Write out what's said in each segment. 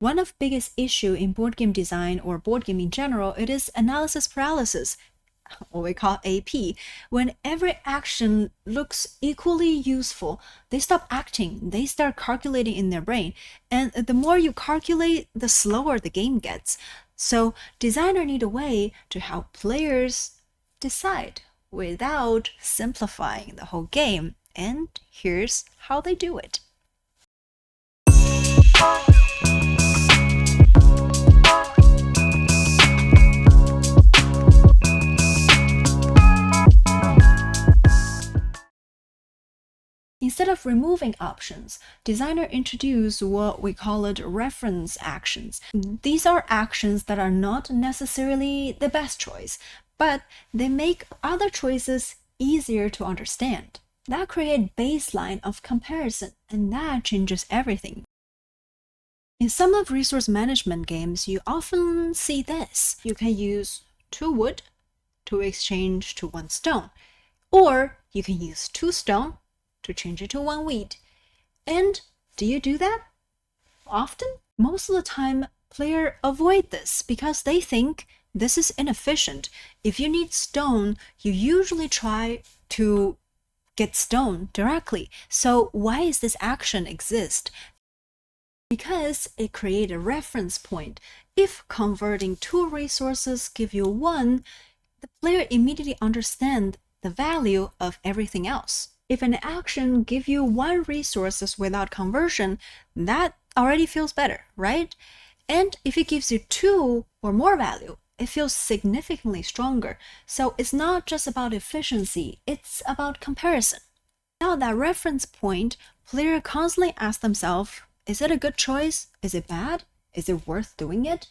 One of the biggest issue in board game design or board game in general, it is analysis paralysis, what we call AP. When every action looks equally useful, they stop acting, they start calculating in their brain. And the more you calculate, the slower the game gets. So designers need a way to help players decide without simplifying the whole game. And here's how they do it. Instead of removing options, designers introduce what we call it reference actions. These are actions that are not necessarily the best choice, but they make other choices easier to understand. That creates a baseline of comparison, and that changes everything. In some of resource management games, you often see this. You can use 2 wood to exchange to 1 stone, or you can use 2 stone to change it to 1 wheat. And do you do that often? Most of the time, players avoid this because they think this is inefficient. If you need stone, you usually try to get stone directly. So why is this action exist? Because it creates a reference point. If converting 2 resources give you 1, the player immediately understands the value of everything else. If an action gives you 1 resources without conversion, that already feels better, right? And if it gives you 2 or more value, it feels significantly stronger. So it's not just about efficiency, it's about comparison. Now that reference point, players constantly ask themselves, is it a good choice? Is it bad? Is it worth doing it?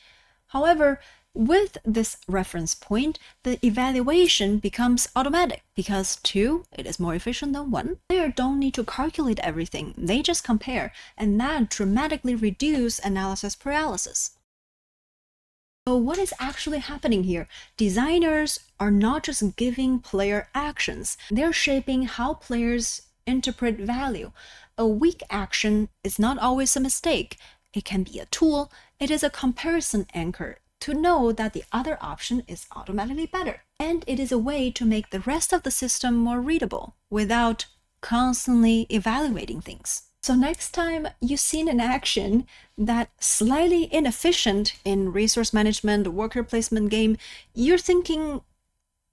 However, with this reference point, the evaluation becomes automatic because 2, it is more efficient than 1. Players don't need to calculate everything, they just compare, and that dramatically reduces analysis paralysis. So what is actually happening here? Designers are not just giving player actions, they're shaping how players interpret value. A weak action is not always a mistake. It can be a tool, it is a comparison anchor to know that the other option is automatically better. And it is a way to make the rest of the system more readable without constantly evaluating things. So next time you see an action that's slightly inefficient in resource management, worker placement game, you're thinking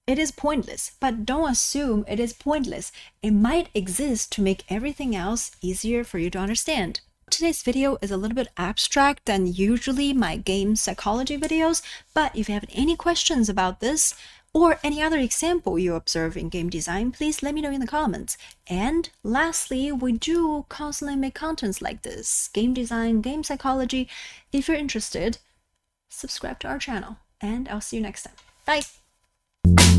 it is pointless, but don't assume it is pointless. It might exist to make everything else easier for you to understand. Today's video is a little bit abstract than usually my game psychology videos, but if you have any questions about this or any other example you observe in game design, please let me know in the comments. And lastly, we do constantly make contents like this, game design, game psychology. If you're interested, subscribe to our channel, and I'll see you next time. Bye!